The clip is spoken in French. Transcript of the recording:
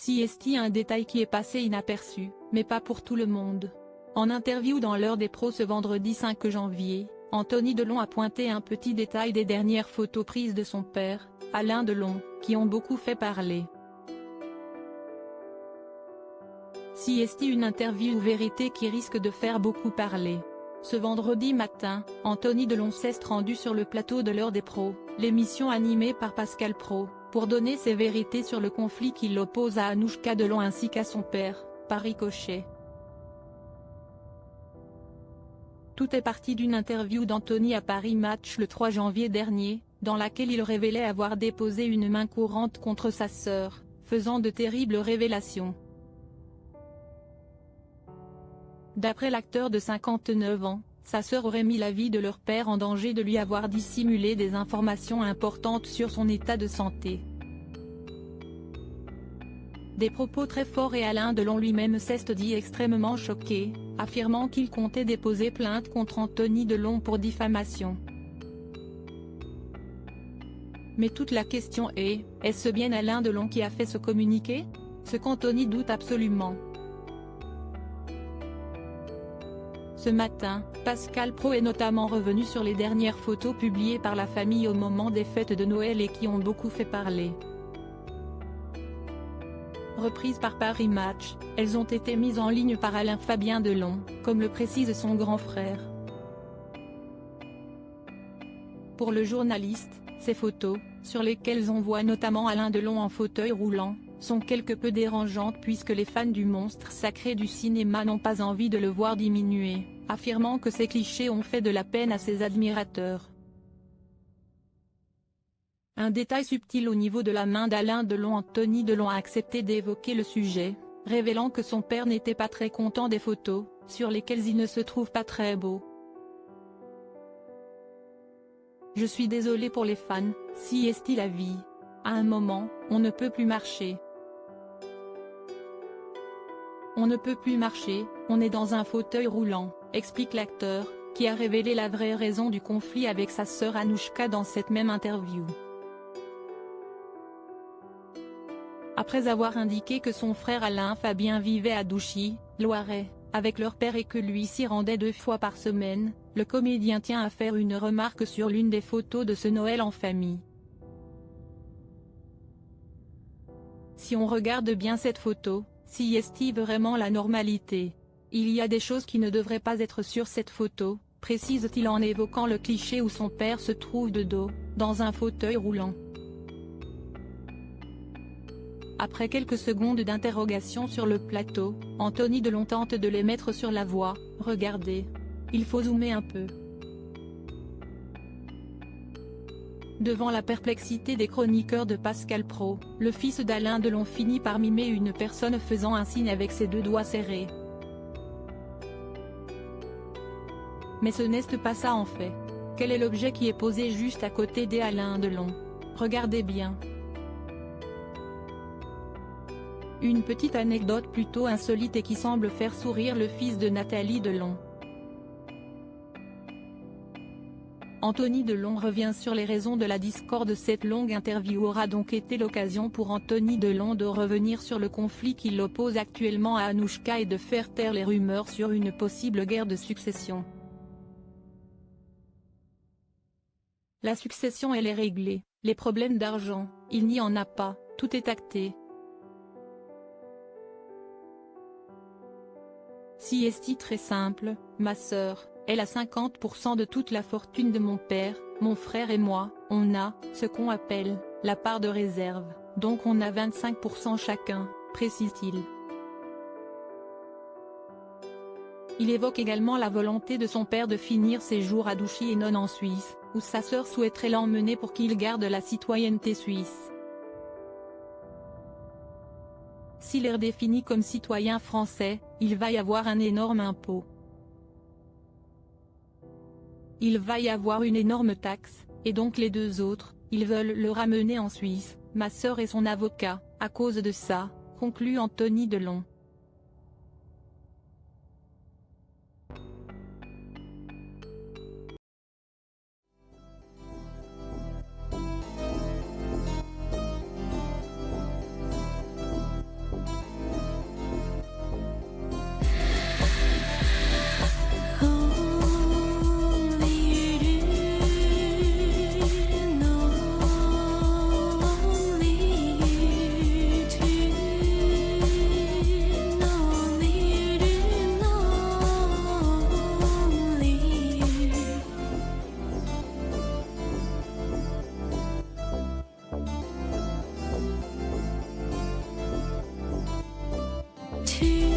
CST, un détail qui est passé inaperçu, mais pas pour tout le monde. En interview dans l'heure des pros ce vendredi 5 janvier, Anthony Delon a pointé un petit détail des dernières photos prises de son père, Alain Delon, qui ont beaucoup fait parler. CST, une interview vérité qui risque de faire beaucoup parler. Ce vendredi matin, Anthony Delon s'est rendu sur le plateau de l'heure des pros, l'émission animée par Pascal Praud, pour donner ses vérités sur le conflit qui l'oppose à Anouchka Delon ainsi qu'à son père, par ricochet. Tout est parti d'une interview d'Anthony à Paris Match le 3 janvier dernier, dans laquelle il révélait avoir déposé une main courante contre sa sœur, faisant de terribles révélations. D'après l'acteur de 59 ans, sa sœur aurait mis la vie de leur père en danger de lui avoir dissimulé des informations importantes sur son état de santé. Des propos très forts et Alain Delon lui-même s'est dit extrêmement choqué, affirmant qu'il comptait déposer plainte contre Anthony Delon pour diffamation. Mais toute la question est-ce bien Alain Delon qui a fait ce communiqué? Ce qu'Anthony doute absolument. Ce matin, Pascal Praud est notamment revenu sur les dernières photos publiées par la famille au moment des fêtes de Noël et qui ont beaucoup fait parler. Reprises par Paris Match, elles ont été mises en ligne par Alain Fabien Delon, comme le précise son grand frère. Pour le journaliste, ces photos, sur lesquelles on voit notamment Alain Delon en fauteuil roulant, sont quelque peu dérangeantes puisque les fans du monstre sacré du cinéma n'ont pas envie de le voir diminuer, affirmant que ces clichés ont fait de la peine à ses admirateurs. Un détail subtil au niveau de la main d'Alain Delon. Anthony Delon a accepté d'évoquer le sujet, révélant que son père n'était pas très content des photos, sur lesquelles il ne se trouve pas très beau. « Je suis désolé pour les fans, si est-il la vie. À un moment, on ne peut plus marcher. On ne peut plus marcher, on est dans un fauteuil roulant », explique l'acteur, qui a révélé la vraie raison du conflit avec sa sœur Anouchka dans cette même interview. Après avoir indiqué que son frère Alain Fabien vivait à Douchy, Loiret, avec leur père et que lui s'y rendait 2 fois par semaine, le comédien tient à faire une remarque sur l'une des photos de ce Noël en famille. Si on regarde bien cette photo, s'y est vraiment la normalité. Il y a des choses qui ne devraient pas être sur cette photo, précise-t-il en évoquant le cliché où son père se trouve de dos, dans un fauteuil roulant. Après quelques secondes d'interrogation sur le plateau, Anthony Delon tente de les mettre sur la voie. « Regardez. Il faut zoomer un peu. » Devant la perplexité des chroniqueurs de Pascal Praud, le fils d'Alain Delon finit par mimer une personne faisant un signe avec ses 2 doigts serrés. Mais ce n'est pas ça en fait. Quel est l'objet qui est posé juste à côté d'Alain Delon? Regardez bien. Une petite anecdote plutôt insolite et qui semble faire sourire le fils de Nathalie Delon. Anthony Delon revient sur les raisons de la discorde. Cette longue interview aura donc été l'occasion pour Anthony Delon de revenir sur le conflit qui l'oppose actuellement à Anouchka et de faire taire les rumeurs sur une possible guerre de succession. La succession elle est réglée, les problèmes d'argent, il n'y en a pas, tout est acté. Si est très simple, ma sœur, elle a 50% de toute la fortune de mon père, mon frère et moi, on a, ce qu'on appelle, la part de réserve, donc on a 25% chacun, précise-t-il. Il évoque également la volonté de son père de finir ses jours à Douchy et non en Suisse, où sa sœur souhaiterait l'emmener pour qu'il garde la citoyenneté suisse. S'il est défini comme citoyen français, il va y avoir un énorme impôt. Il va y avoir une énorme taxe, et donc les 2 autres, ils veulent le ramener en Suisse, ma sœur et son avocat, à cause de ça, conclut Anthony Delon. 去。